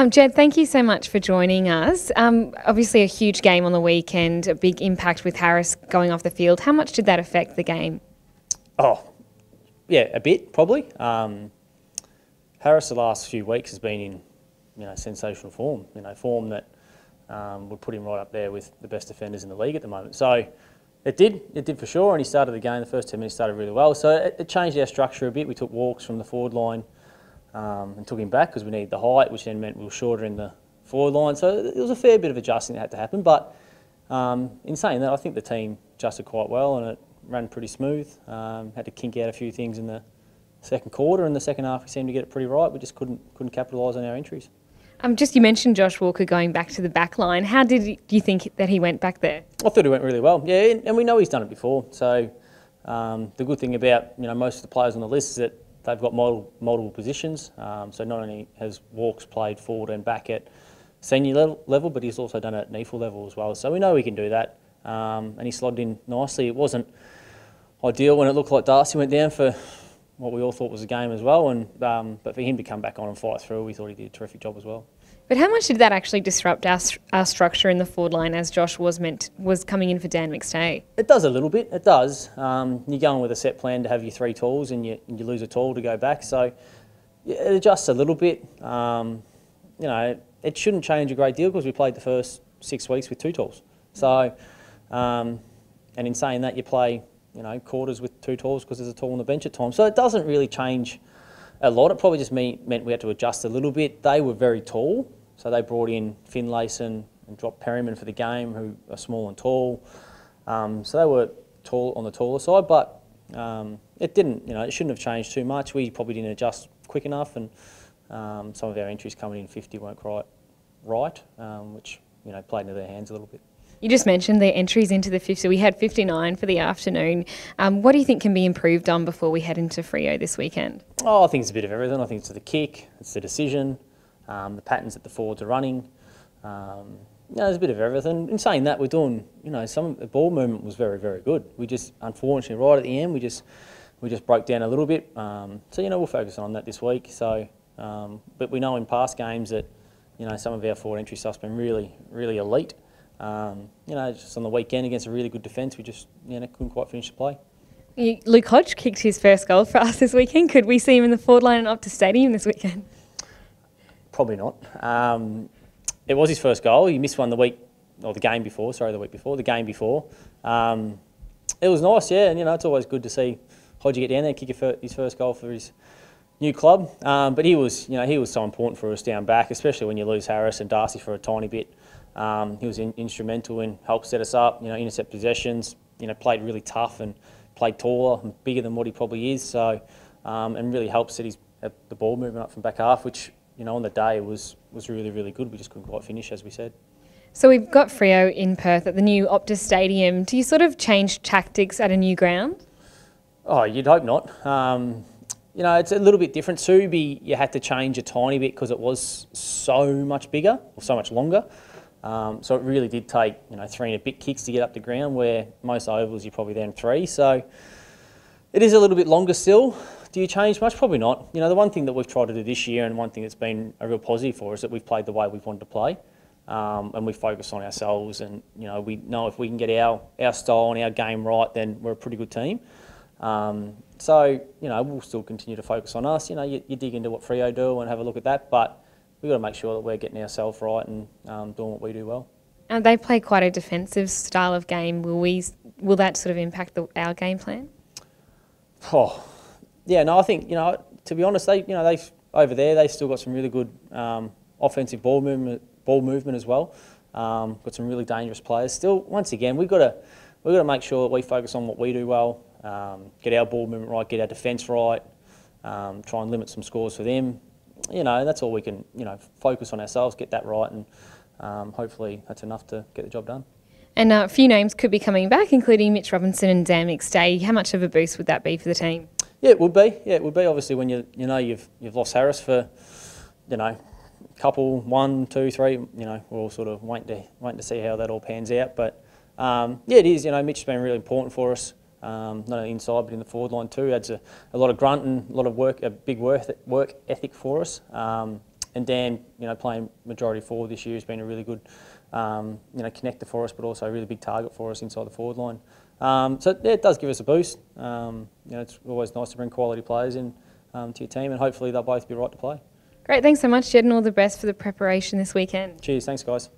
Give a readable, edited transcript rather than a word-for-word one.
Jed, thank you so much for joining us. Obviously a huge game on the weekend, a big impact with Harris going off the field. How much did that affect the game? Oh, yeah, a bit probably. Harris the last few weeks has been in sensational form. Form that would put him right up there with the best defenders in the league at the moment. So it did for sure. And he started the game. The first 10 minutes started really well. So it changed our structure a bit. We took walks from the forward line. And took him back because we needed the height, which then meant we were shorter in the forward line. So it was a fair bit of adjusting that had to happen. But in saying that, I think the team adjusted quite well and it ran pretty smooth. Had to kink out a few things in the second quarter. In the second half, we seemed to get it pretty right. We just couldn't capitalise on our entries. You mentioned Josh Walker going back to the back line. How do you think that he went back there? I thought he went really well. Yeah, and we know he's done it before. So the good thing about most of the players on the list is that they've got multiple positions, so not only has Walks played forward and back at senior level, but he's also done it at NEFL level as well. So we know he can do that, and he slotted in nicely. It wasn't ideal when it looked like Darcy went down for what we all thought was a game as well, but for him to come back on and fight through, we thought he did a terrific job as well. But how much did that actually disrupt our structure in the forward line as Josh was coming in for Dan McStay? It does a little bit, it does. You're going with a set plan to have your three tools and you lose a tool to go back, so yeah, it adjusts a little bit. It shouldn't change a great deal because we played the first 6 weeks with two tools. So, and in saying that, you play quarters with two tools because there's a tool on the bench at times. So it doesn't really change a lot. It probably just meant we had to adjust a little bit. They were very tall. So they brought in Finlayson and dropped Perryman for the game, who are small and tall. So they were tall on the taller side, but it didn't. It shouldn't have changed too much. We probably didn't adjust quick enough, and some of our entries coming in 50 weren't quite right, which played into their hands a little bit. You just mentioned the entries into the 50. We had 59 for the afternoon. What do you think can be improved on before we head into Freo this weekend? Oh, I think it's a bit of everything. I think it's the kick, it's the decision. The patterns that the forwards are running. There's a bit of everything. In saying that, we're doing, some of the ball movement was very, very good. We just, unfortunately, right at the end, we just broke down a little bit. So, we'll focus on that this week. So, but we know in past games that, some of our forward entry stuff's been really, really elite. Just on the weekend against a really good defence, we just, couldn't quite finish the play. Luke Hodge kicked his first goal for us this weekend. Could we see him in the forward line and Optus Stadium this weekend? Probably not. It was his first goal. He missed one the game before. The game before. It was nice, yeah, and it's always good to see Hodge get down there, kick his first goal for his new club. But he was so important for us down back, especially when you lose Harris and Darcy for a tiny bit. He was instrumental in help set us up. Intercept possessions. Played really tough and played taller and bigger than what he probably is. So, and really helped set the ball movement up from back half, which. On the day was really, really good. We just couldn't quite finish, as we said. So we've got Freo in Perth at the new Optus Stadium. Do you sort of change tactics at a new ground? Oh, you'd hope not. It's a little bit different. Subi, you had to change a tiny bit because it was so much bigger or so much longer. So it really did take 3 and a bit kicks to get up the ground, where most ovals you're probably then 3. So it is a little bit longer still. Do you change much? Probably not. The one thing that we've tried to do this year, and one thing that's been a real positive for us, is that we've played the way we've wanted to play, and we focus on ourselves. And we know if we can get our style and our game right, then we're a pretty good team. So we'll still continue to focus on us. You dig into what Freo do and have a look at that, but we've got to make sure that we're getting ourselves right and doing what we do well. And they play quite a defensive style of game. Will that sort of impact our game plan? Oh. Yeah, no, I think, to be honest, they've over there, they've still got some really good offensive ball movement as well. Got some really dangerous players. Still, once again, we've got to make sure that we focus on what we do well, get our ball movement right, get our defence right, try and limit some scores for them. That's all we can, focus on ourselves, get that right, and hopefully that's enough to get the job done. And a few names could be coming back, including Mitch Robinson and Dan McStay. How much of a boost would that be for the team? Yeah, it would be. Obviously, when you've lost Harris for, couple 1, 2, 3. We're all sort of waiting to see how that all pans out. But it is. Mitch has been really important for us. Not only inside but in the forward line too. Adds a lot of grunt and a lot of work, a big work ethic for us. And Dan, playing majority forward this year has been a really good, connector for us, but also a really big target for us inside the forward line. So yeah, it does give us a boost. It's always nice to bring quality players in to your team, and hopefully they'll both be right to play. Great, thanks so much, Jed, and all the best for the preparation this weekend. Cheers, thanks guys.